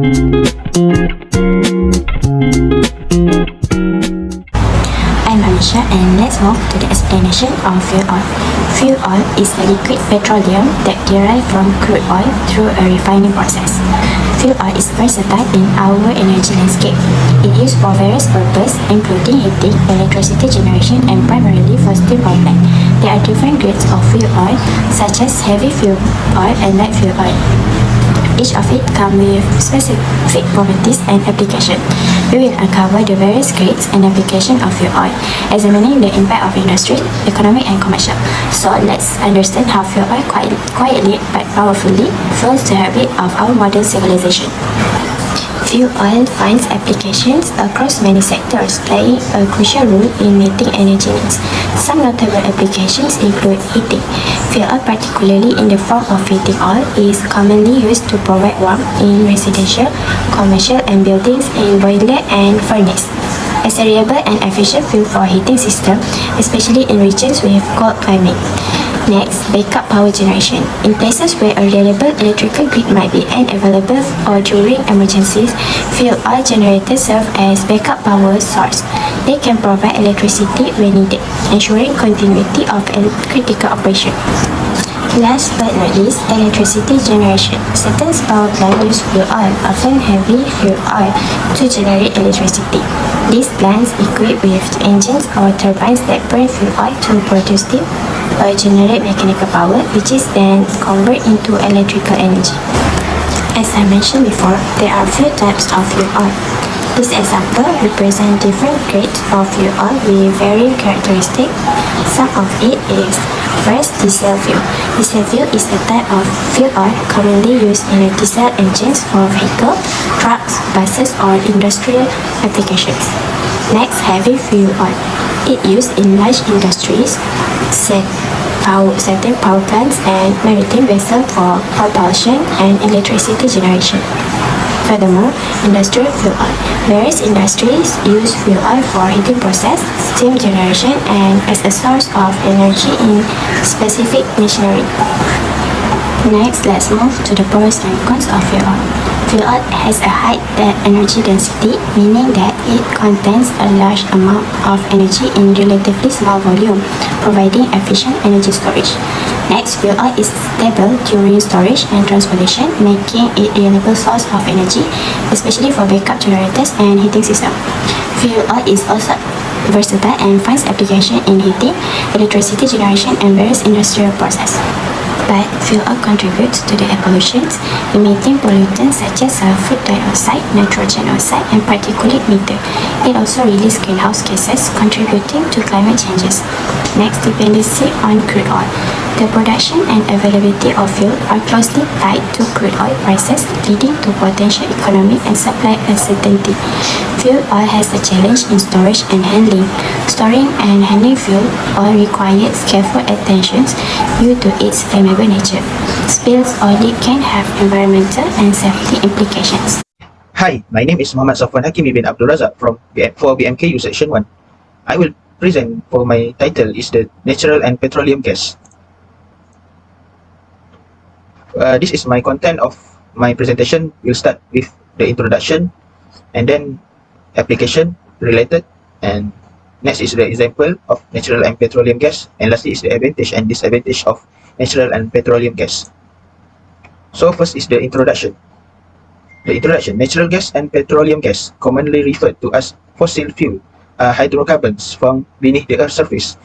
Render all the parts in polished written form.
I'm AMISYAH, and let's move to the explanation of fuel oil. Fuel oil is a liquid petroleum that derives from crude oil through a refining process. Fuel oil is versatile in our energy landscape. It is used for various purposes, including heating, electricity generation, and primarily for steam power plant. There are different grades of fuel oil, such as heavy fuel oil and light fuel oil. Each of it comes with specific properties and application. We will uncover the various grades and application of fuel oil, examining the impact of industry, economic, and commercial. So let's understand how fuel oil quietly but powerfully fuels the habit of our modern civilization. Fuel oil finds applications across many sectors, playing a crucial role in meeting energy needs. Some notable applications include heating. Fuel oil, particularly in the form of heating oil, is commonly used to provide warmth in residential, commercial, and buildings in boiler and furnace. As a reliable and efficient fuel for heating system, especially in regions with cold climate. Next, backup power generation. In places where a reliable electrical grid might be unavailable or during emergencies, fuel oil generators serve as backup power source. They can provide electricity when needed, ensuring continuity of critical operation. Last but not least, electricity generation. Certain power plants use fuel oil, often heavy fuel oil, to generate electricity. These plants equipped with engines or turbines that burn fuel oil to produce steam or generate mechanical power, which is then converted into electrical energy. As I mentioned before, there are few types of fuel oil. This example represents different grades of fuel oil with varying characteristics. Some of it is first, diesel fuel. Diesel fuel is a type of fuel oil commonly used in diesel engines for vehicle, trucks, buses, or industrial applications. Next, heavy fuel oil. It used in large industries, certain power plants, and maritime vessels for propulsion and electricity generation. Furthermore, industrial fuel oil. Various industries use fuel oil for heating process, steam generation, and as a source of energy in specific machinery. Next, let's move to the pros and cons of fuel oil. Fuel oil has a high energy density, meaning that it contains a large amount of energy in relatively small volume, providing efficient energy storage. Next, fuel oil is stable during storage and transportation, making it a reliable source of energy, especially for backup generators and heating systems. Fuel oil is also versatile and finds application in heating, electricity generation, and various industrial processes. But fuel oil contributes to the air pollution, emitting pollutants such as sulfur dioxide, nitrogen oxide, and particulate matter. It also releases greenhouse gases, contributing to climate changes. Next, dependency on crude oil. The production and availability of fuel are closely tied to crude oil prices, leading to potential economic and supply uncertainty. Fuel oil has a challenge in storage and handling. Storing and handling fuel oil requires careful attention due to its flammable nature. Spills or leak can have environmental and safety implications. Hi, my name is Mohd SAFWAN HAKIMI bin ABDUL for BMKU Section 1. I will present for my title is the natural and petroleum gas. This is my content of my presentation. We'll start with the introduction and then application related, and next is the example of natural and petroleum gas, and lastly is the advantage and disadvantage of natural and petroleum gas. So first is the introduction. The introduction. Natural gas and petroleum gas, commonly referred to as fossil fuel, are hydrocarbons found beneath the Earth's surface.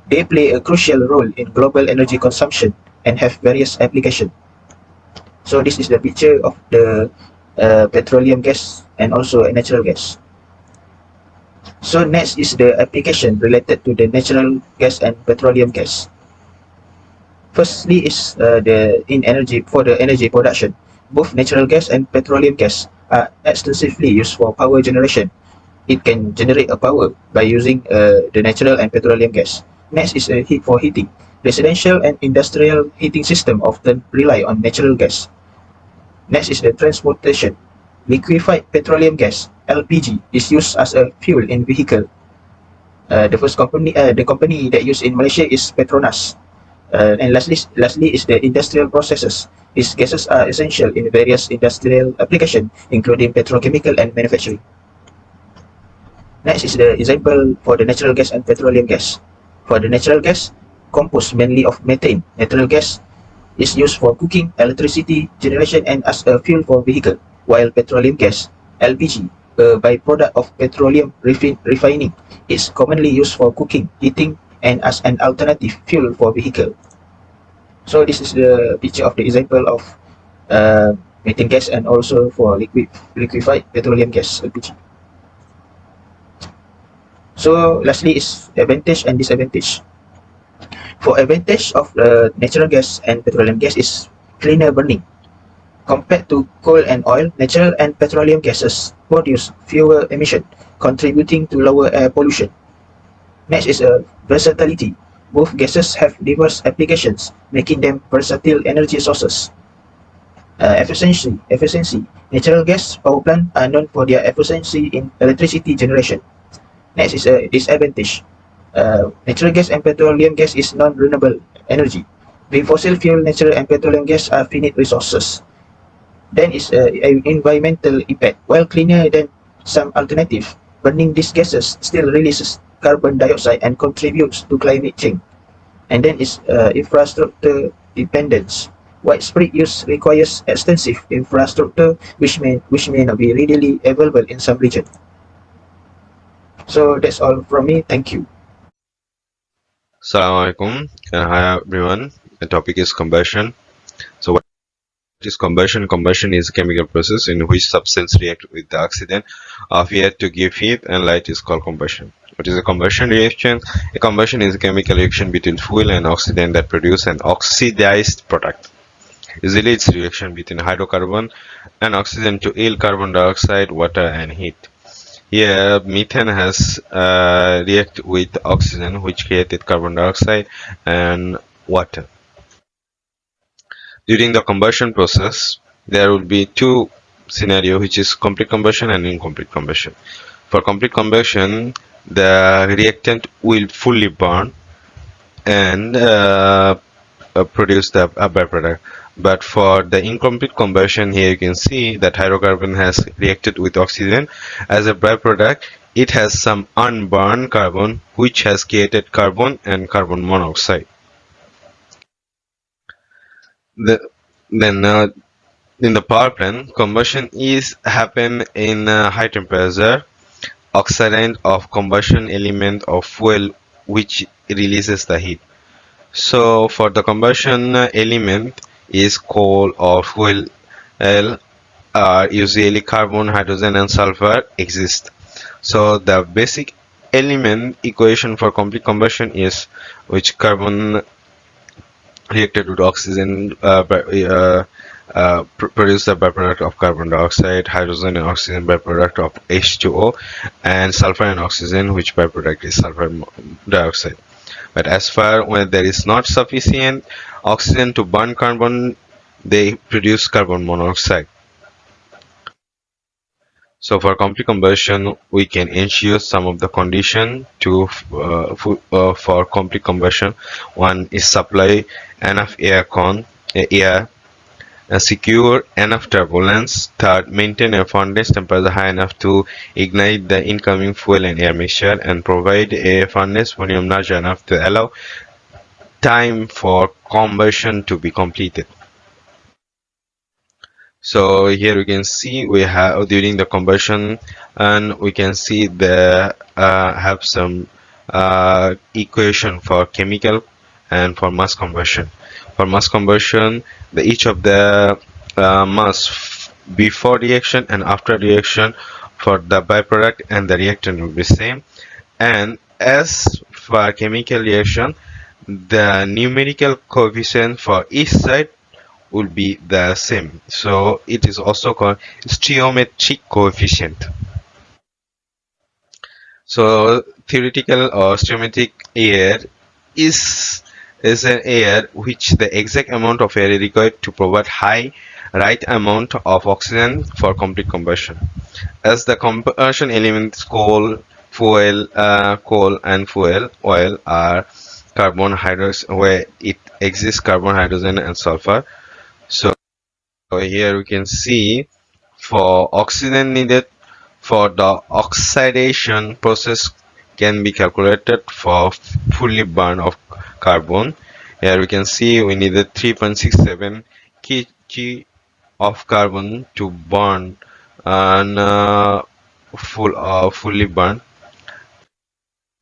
They play a crucial role in global energy consumption and have various applications. So this is the picture of the petroleum gas and also natural gas. So next is the application related to the natural gas and petroleum gas. Firstly is the energy production. Both natural gas and petroleum gas are extensively used for power generation. It can generate a power by using the natural and petroleum gas. Next is heat for heating. Residential and industrial heating system often rely on natural gas. Next is the transportation. Liquefied petroleum gas (LPG) is used as a fuel in vehicle. The company that used in Malaysia is Petronas. And lastly is the industrial processes. These gases are essential in various industrial applications, including petrochemical and manufacturing. Next is the example for the natural gas and petroleum gas. For the natural gas, composed mainly of methane, natural gas is used for cooking, electricity generation, and as a fuel for vehicle, while petroleum gas, LPG, a byproduct of petroleum refining, is commonly used for cooking, heating, and as an alternative fuel for vehicle. So this is the picture of the example of methane gas and also for liquefied petroleum gas, LPG. So lastly is advantage and disadvantage. For advantage of natural gas and petroleum gas is cleaner burning. Compared to coal and oil, natural and petroleum gases produce fewer emissions, contributing to lower air pollution. Next is versatility. Both gases have diverse applications, making them versatile energy sources. Efficiency. Natural gas power plants are known for their efficiency in electricity generation. Next is a disadvantage. Natural gas and petroleum gas is non-renewable energy. The fossil fuel, natural and petroleum gas are finite resources. Then is environmental impact. While cleaner than some alternative, burning these gases still releases carbon dioxide and contributes to climate change. And then is infrastructure dependence. Widespread use requires extensive infrastructure, which may not be readily available in some region. So that's all from me. Thank you. Assalamualaikum. Hi everyone. The topic is combustion. So what is combustion? Combustion is a chemical process in which substance react with the oxidant of air to give heat and light is called combustion. What is a combustion reaction? A combustion is a chemical reaction between fuel and oxidant that produce an oxidized product. Usually it's a reaction between hydrocarbon and oxygen to yield carbon dioxide, water and heat. Here, methane has reacted with oxygen, which created carbon dioxide and water. During the combustion process, there will be two scenarios, which is complete combustion and incomplete combustion. For complete combustion, the reactant will fully burn and produce the byproduct. But for the incomplete combustion, here you can see that hydrocarbon has reacted with oxygen. As a byproduct, it has some unburned carbon, which has created carbon and carbon monoxide. In the power plant, combustion is happen in high temperature. Oxidant of combustion element of fuel, which releases the heat. So for the combustion element is coal or fuel are usually carbon, hydrogen and sulfur exist. So the basic element equation for complete combustion is which carbon reacted with oxygen produce the byproduct of carbon dioxide, hydrogen and oxygen byproduct of H2O, and sulfur and oxygen, which byproduct is sulfur dioxide. But as far when there is not sufficient oxygen to burn carbon, they produce carbon monoxide. So for complete combustion, we can ensure some of the condition to for complete combustion. One is supply enough air, secure enough turbulence. Third, maintain a furnace temperature high enough to ignite the incoming fuel and air mixture, and provide a furnace volume large enough to allow time for combustion to be completed. So here we can see we have during the combustion, and we can see the have some equation for chemical and for mass combustion. For mass combustion, each of the mass before reaction and after reaction for the byproduct and the reactant will be same. And as for chemical reaction, the numerical coefficient for each side will be the same. So it is also called stoichiometric coefficient. So theoretical or stoichiometric air is an air which the exact amount of air is required to provide right amount of oxygen for complete combustion. As the combustion elements coal and fuel oil are carbon hydrogen, where it exists carbon, hydrogen and sulfur. So So here we can see for oxygen needed for the oxidation process can be calculated for fully burn of carbon. Here we can see we needed 3.67 kg of carbon to burn and fully burn.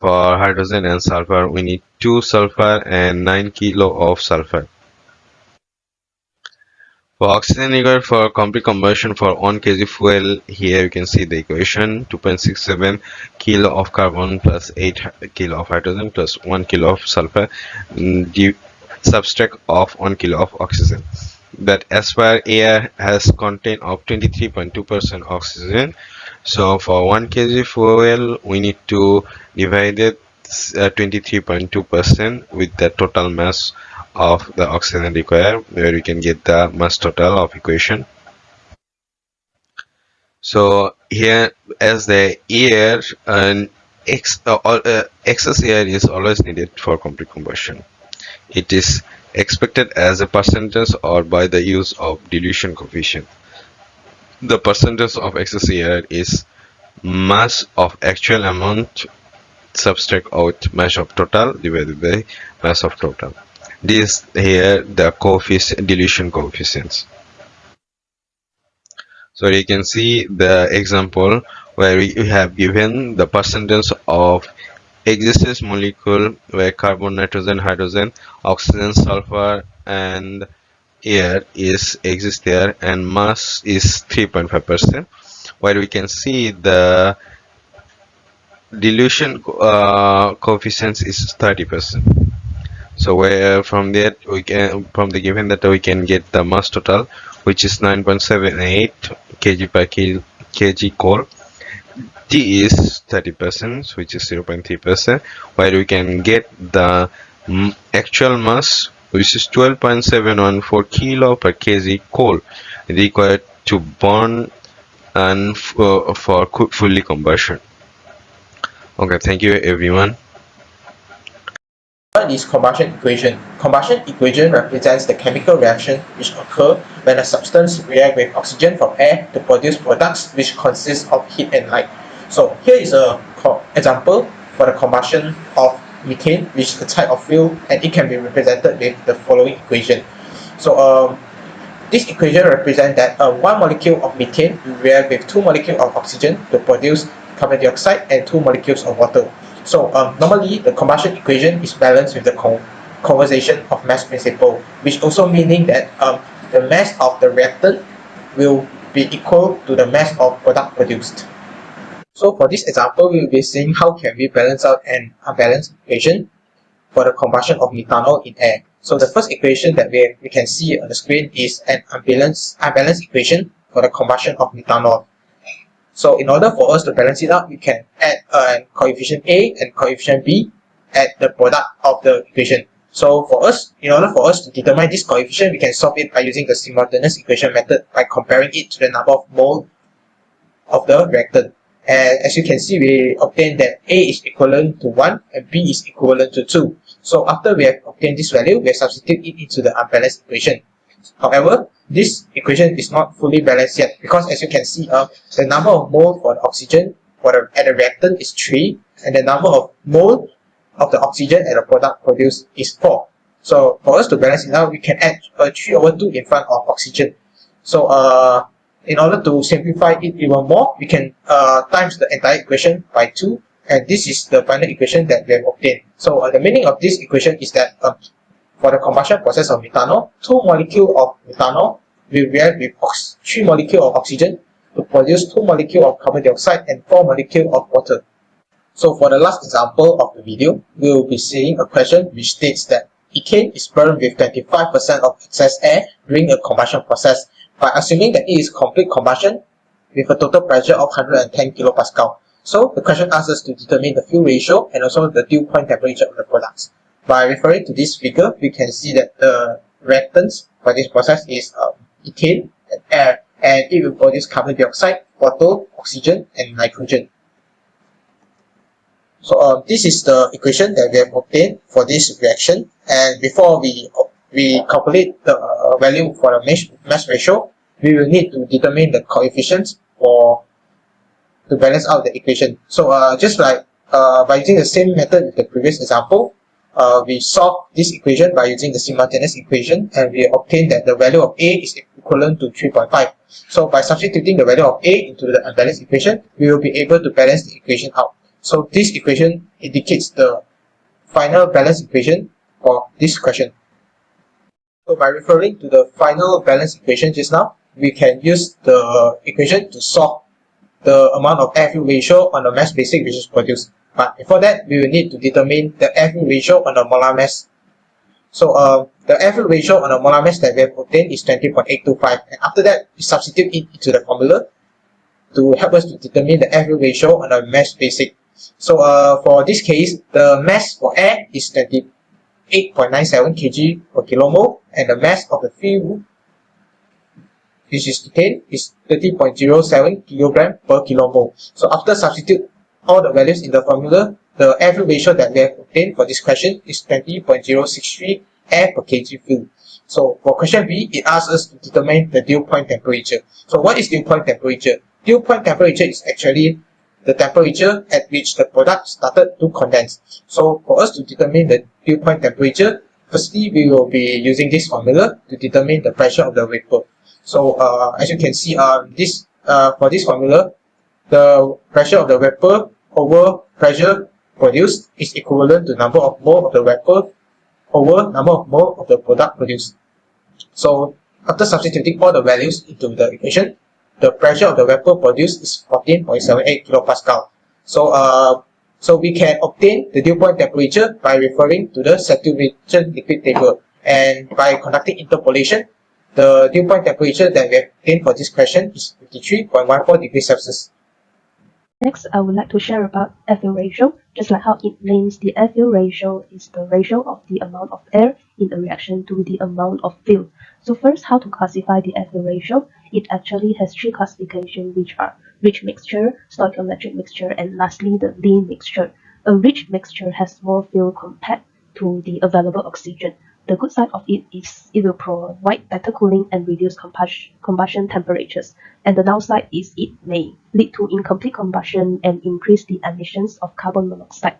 For hydrogen and sulfur we need 2 sulfur and 9 kilo of sulfur. For oxygen required for complete combustion for 1 kg fuel, here you can see the equation: 2.67 kilo of carbon plus 8 kilo of hydrogen plus 1 kilo of sulfur, subtract of 1 kilo of oxygen. That as per air has content of 23.2% oxygen, so for 1 kg fuel we need to divide it 23.2% with the total mass of the oxygen required, where we can get the mass total of equation. So here, as the air and excess air is always needed for complete combustion, it is expected as a percentage or by the use of dilution coefficient. The percentage of excess air is mass of actual amount subtract out mass of total divided by mass of total. This here the dilution coefficients. So you can see the example where we have given the percentage of existing molecule where carbon, nitrogen, hydrogen, oxygen, sulfur and air is exist there, and mass is 3.5%, where we can see the dilution coefficient is 30%. So where from that we can, from the given that we can get the mass total, which is 9.78 kg per kg coal. T is 30%, which is 0.3%, where we can get the actual mass, which is 12.714 kilo per kg coal required to burn and for fully combustion. Okay, thank you everyone. What is combustion equation? Combustion equation represents the chemical reaction which occur when a substance reacts with oxygen from air to produce products which consist of heat and light. So here is a example for the combustion of methane, which is a type of fuel, and it can be represented with the following equation. So this equation represents that one molecule of methane will react with 2 molecules of oxygen to produce carbon dioxide and 2 molecules of water. So normally the combustion equation is balanced with the conservation of mass principle, which also meaning that the mass of the reactant will be equal to the mass of product produced. So for this example, we will be seeing how can we balance out an unbalanced equation for the combustion of methanol in air. So the first equation that we can see on the screen is an unbalanced equation for the combustion of methanol. So in order for us to balance it out, we can add coefficient A and coefficient B at the product of the equation. So for us, in order for us to determine this coefficient, we can solve it by using the simultaneous equation method by comparing it to the number of mole of the reactant. And as you can see, we obtain that A is equivalent to 1 and B is equivalent to 2. So after we have obtained this value, we substitute it into the unbalanced equation. However, this equation is not fully balanced yet, because as you can see, the number of mole for the oxygen at the reactant is 3, and the number of mole of the oxygen at the product produced is 4. So for us to balance it out, we can add 3/2 in front of oxygen. So in order to simplify it even more, we can times the entire equation by 2, and this is the final equation that we have obtained. So the meaning of this equation is that for the combustion process of methanol, 2 molecules of methanol will react with 3 molecules of oxygen to produce 2 molecules of carbon dioxide and 4 molecules of water. So for the last example of the video, we will be seeing a question which states that ethane is burned with 25% of excess air during a combustion process, by assuming that it is complete combustion with a total pressure of 110 kilopascal. So the question asks us to determine the fuel ratio and also the dew point temperature of the products. By referring to this figure, we can see that the reactants for this process is ethane and air, and it will produce carbon dioxide, water, oxygen, and nitrogen. So this is the equation that we have obtained for this reaction, and before we calculate the value for the mass ratio, we will need to determine the coefficients to balance out the equation. So just like by using the same method with the previous example, we solve this equation by using the simultaneous equation, and we obtain that the value of A is equivalent to 3.5. So by substituting the value of A into the unbalanced equation, we will be able to balance the equation out. So this equation indicates the final balance equation for this question. So by referring to the final balance equation just now, we can use the equation to solve the amount of air fuel ratio on the mass basic which is produced. But before that, we will need to determine the air fuel ratio on the molar mass. So the air fuel ratio on the molar mass that we have obtained is 20.825, and after that, we substitute it into the formula to help us to determine the air fuel ratio on the mass basic. So for this case, the mass for air is 28.97 kg per kilomole, and the mass of the fuel, which is ethane, is 30.07 kg per kilomole. So after substitute all the values in the formula, the air fuel ratio that we have obtained for this question is 20.063 air per kg fuel. So for question B, it asks us to determine the dew point temperature. So what is dew point temperature? Dew point temperature is actually the temperature at which the product started to condense. So for us to determine the dew point temperature, firstly we will be using this formula to determine the pressure of the vapor. So as you can see, for this formula, the pressure of the vapor over pressure produced is equivalent to number of mole of the vapor over number of mole of the product produced. So after substituting all the values into the equation, the pressure of the vapor produced is 14.78 kilopascal. So we can obtain the dew point temperature by referring to the saturation liquid table, and by conducting interpolation, the dew point temperature that we have obtained for this question is 53.14 degrees Celsius. Next, I would like to share about air fuel ratio. Just like how it names, the air fuel ratio is the ratio of the amount of air in a reaction to the amount of fuel. So first, how to classify the air fuel ratio? It actually has three classifications, which are rich mixture, stoichiometric mixture, and lastly the lean mixture. A rich mixture has more fuel compared to the available oxygen. The good side of it is it will provide better cooling and reduce combustion temperatures. And the downside is it may lead to incomplete combustion and increase the emissions of carbon monoxide.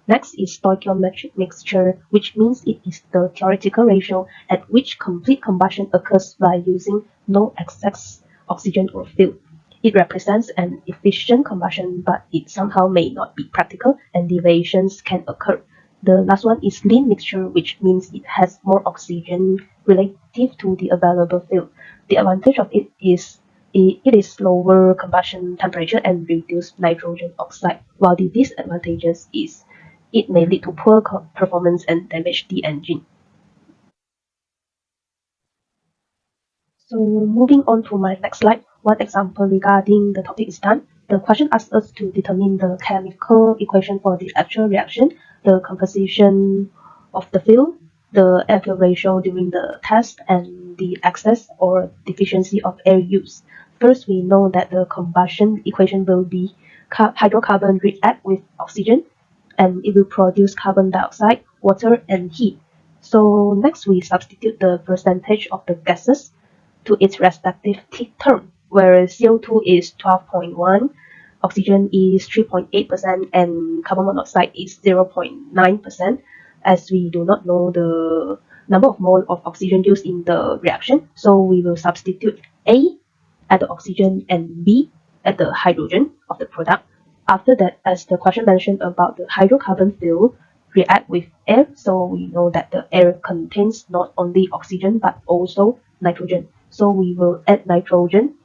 Next is stoichiometric mixture, which means it is the theoretical ratio at which complete combustion occurs by using no excess oxygen or fuel. It represents an efficient combustion, but it somehow may not be practical and deviations can occur. The last one is lean mixture, which means it has more oxygen relative to the available fuel. The advantage of it is lower combustion temperature and reduced nitrogen oxide, while the disadvantages is it may lead to poor performance and damage the engine. So moving on to my next slide, one example regarding the topic is done. The question asks us to determine the chemical equation for the actual reaction, the composition of the fuel, the air fuel ratio during the test, and the excess or deficiency of air use. First, we know that the combustion equation will be hydrocarbon react with oxygen, and it will produce carbon dioxide, water, and heat. So next, we substitute the percentage of the gases to its respective term, where CO2 is 12.1, oxygen is 3.8%, and carbon monoxide is 0.9%, as we do not know the number of mole of oxygen used in the reaction. So we will substitute A at the oxygen and B at the hydrogen of the product. After that, as the question mentioned about the hydrocarbon fuel react with air, so we know that the air contains not only oxygen but also nitrogen. So we will add nitrogen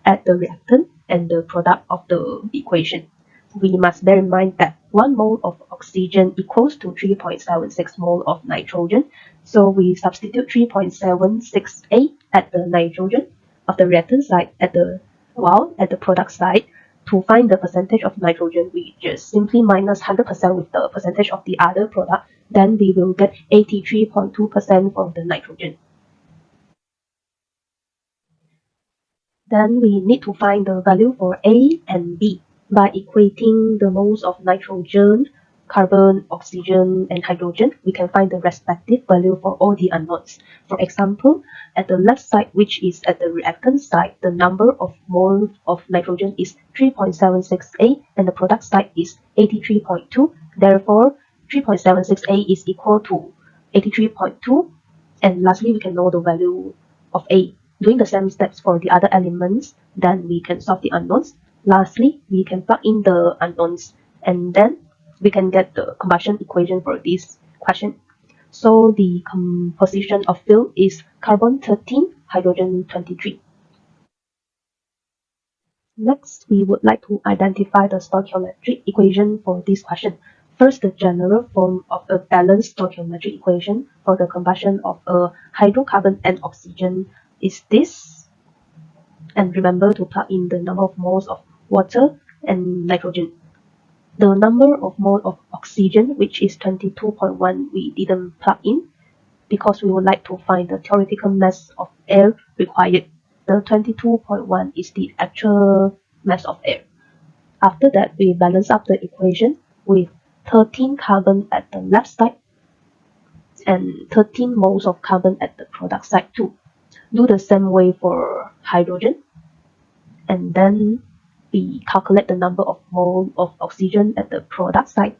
at the reactant and the product of the equation. We must bear in mind that 1 mole of oxygen equals to 3.76 mole of nitrogen. So we substitute 3.76A at the nitrogen of the reactant side at the product side. To find the percentage of nitrogen, we just simply minus 100% with the percentage of the other product. Then we will get 83.2% for the nitrogen. Then we need to find the value for A and B by equating the moles of nitrogen carbon, oxygen, and hydrogen, we can find the respective value for all the unknowns. For example, at the left side, which is at the reactant side, the number of moles of nitrogen is 3.76A and the product side is 83.2. Therefore, 3.76A is equal to 83.2. And lastly, we can know the value of A. Doing the same steps for the other elements, then we can solve the unknowns. Lastly, we can plug in the unknowns and then we can get the combustion equation for this question. So the composition of fuel is carbon 13, hydrogen 23. Next, we would like to identify the stoichiometric equation for this question. First, the general form of a balanced stoichiometric equation for the combustion of a hydrocarbon and oxygen is this. And remember to plug in the number of moles of water and nitrogen. The number of moles of oxygen, which is 22.1, we didn't plug in because we would like to find the theoretical mass of air required. The 22.1 is the actual mass of air. After that, we balance up the equation with 13 carbon at the left side and 13 moles of carbon at the product side too. Do the same way for hydrogen. And then we calculate the number of moles of oxygen at the product side,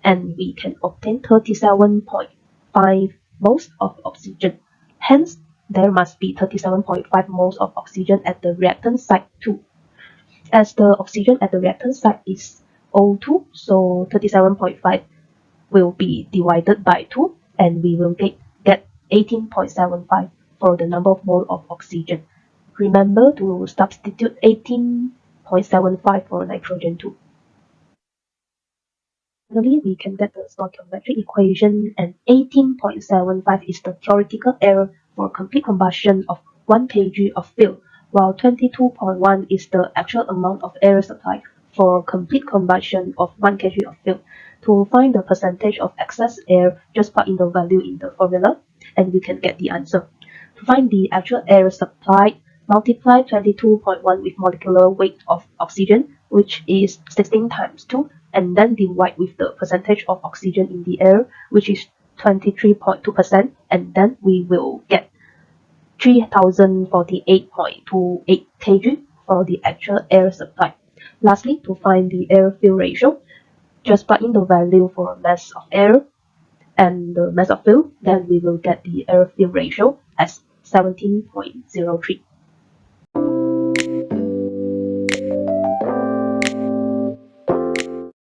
and we can obtain 37.5 moles of oxygen. Hence, there must be 37.5 moles of oxygen at the reactant side too. As the oxygen at the reactant side is O2, so 37.5 will be divided by 2, and we will get 18.75 for the number of moles of oxygen. Remember to substitute 18.75 for nitrogen too. Finally, we can get the stoichiometric equation, and 18.75 is the theoretical error for complete combustion of 1 kg of fuel, while 22.1 is the actual amount of air supplied for complete combustion of 1 kg of fuel. To find the percentage of excess air, just plug in the value in the formula, and we can get the answer. To find the actual air supplied, multiply 22.1 with molecular weight of oxygen, which is 16 times 2, and then divide with the percentage of oxygen in the air, which is 23.2%, and then we will get 3048.28 kg for the actual air supply. Lastly, to find the air-fuel ratio, just plug in the value for mass of air and the mass of fuel, then we will get the air-fuel ratio as 17.03.